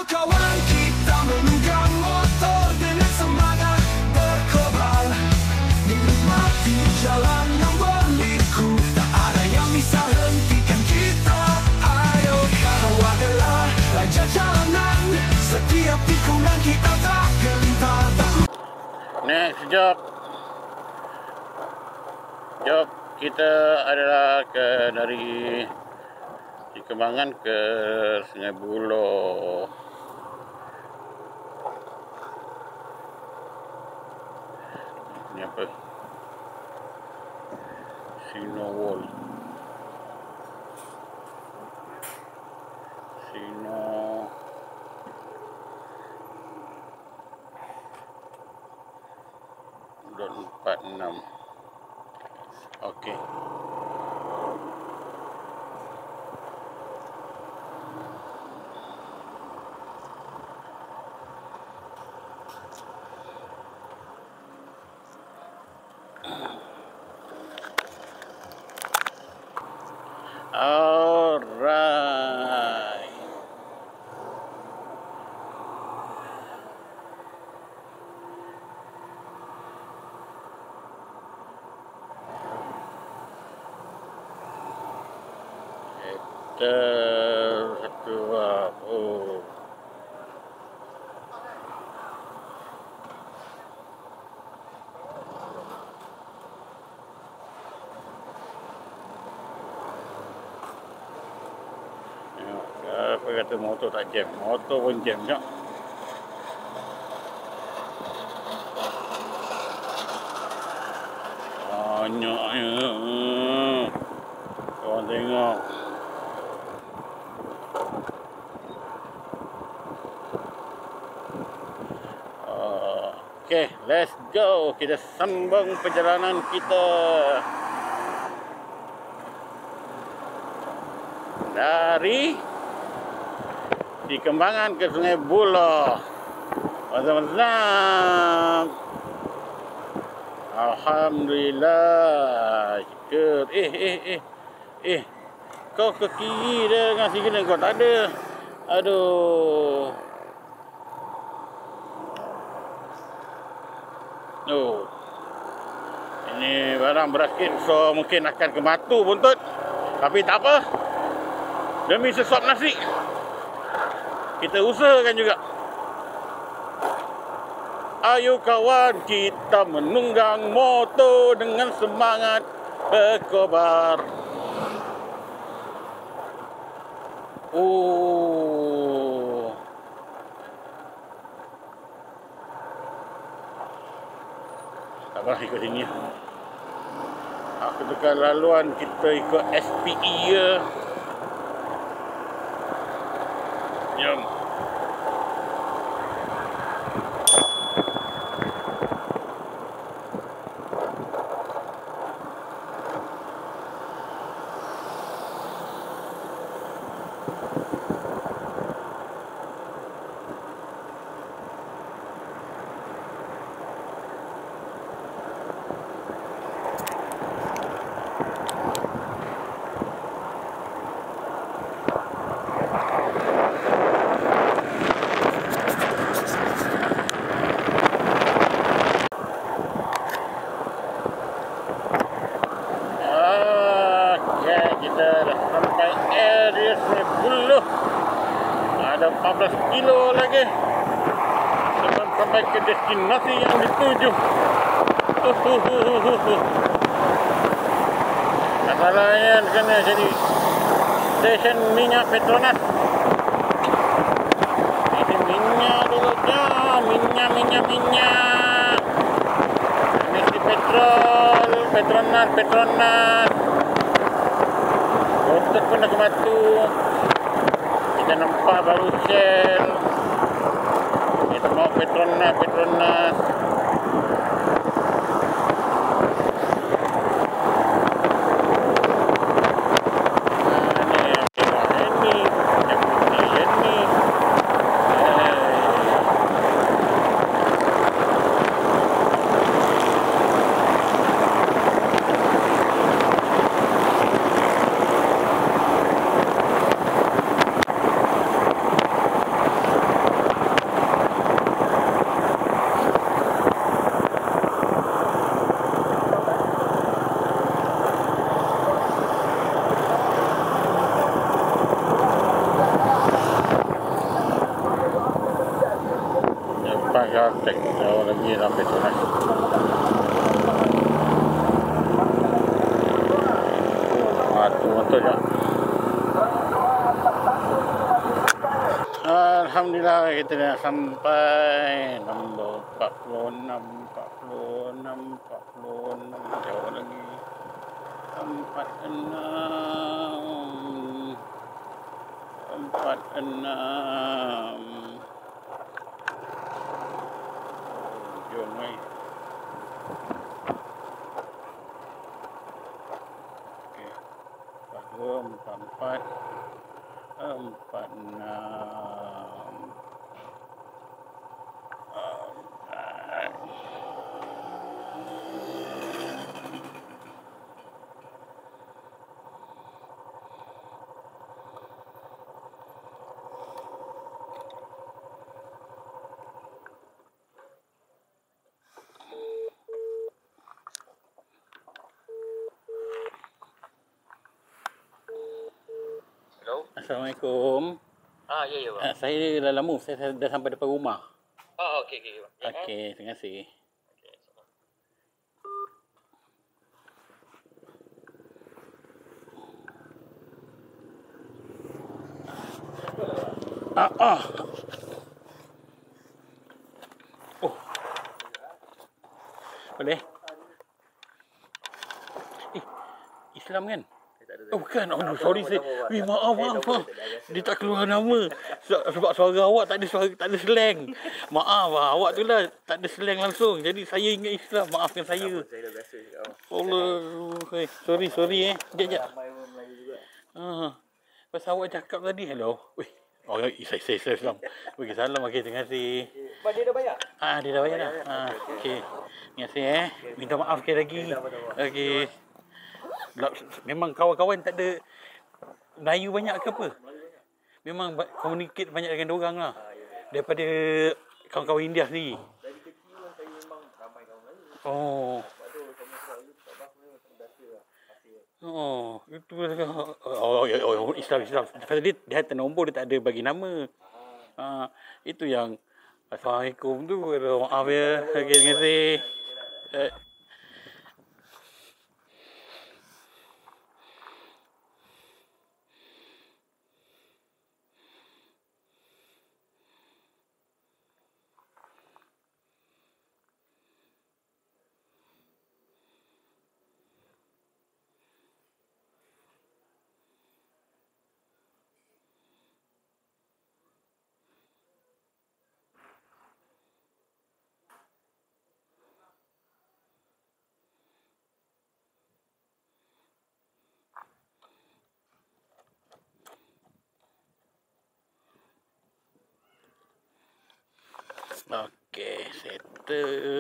kawan, kita memegang motor dengan semangat berkobar, menikmati jalan yang berliku, tak ada yang bisa hentikan kita. Ayo kau adalah raja jalanan, setiap tikungan kita tak gentar. Next job kita adalah dari Kembangan ke Sungai Buloh. Ini apa? Sino Wall. Sino 46. Okey. Alright. Satu oh. Apa kata motor tak jam? Motor pun jam tak? Banyaknya. Kau tengok. Okay, let's go. Kita sambung perjalanan kita dari Kembangan ke Sungai Buloh. Mazam-mazam. Alhamdulillah. Syukur. Kau ke kiri dia dengan signal kau tak ada. Aduh. Oh. Ini barang berakit, so mungkin akan ke Batu buntut. Tapi tak apa. Demi sesuap nasi, kita usahakan juga. Ayo kawan, kita menunggang motor dengan semangat berkobar. Oh. Sabar ikut sini. Aku tekan laluan, kita ikut SPE ya. Jom. Kita dah sampai area Sungai Buloh. Ada 14 kilo lagi sebelum sampai ke destinasi yang dituju. Masalahnya kena jadi stesen minyak Petronas. Ini minyak dulu ya, minyak. Mesti petrol, Petronas. Untuk pun nak ke Batu. Kita nampak baru Shell. Kita mau Petronas. Shartek jauh lagi lah Petronas. Tu motor je. Alhamdulillah kita dah sampai nombor 46 jauh lagi. 46 jom mai. Okey. 44 46 Hello? Assalamualaikum. Ya bang. Saya dah lama, saya dah sampai depan rumah. Okey bang. Ya, Okey, terima kasih. Okey, sama. Oh. Boleh? Islam kan? Oh bukan. Oh sorry saya. Maaf. Dia tak keluar nama. Sebab suara awak tak ada slang. Maaf awak tu lah tak ada slang langsung. Jadi saya ingat Islam. Maafkan saya. Saya dah biasa cakap. Allah. Sorry. Sekejap. Ramai orang Melayu juga. Pasal awak cakap tadi hello. Weh. Oh, saya Islam. Bagi salam. Okey, terima kasih. Bang, dia dah bayar? Dia dah bayar dah. Okey. Terima kasih Minta maaf sekali lagi. Okey. Memang kawan-kawan tak ada Melayu banyak ke apa? Memang communicate banyak dengan diorang lah. Daripada kawan-kawan India sendiri. Dari kecil lah saya memang ramai kawan Melayu. Oh. Sebab tu sama Melayu tak apa macam biasa lah. Oh, itu Islam. Pasal dia hantar nombor, dia tak ada bagi nama. Itu yang Assalamualaikum tu. Maaf ya. Okey, terima kasih. Okey, settle.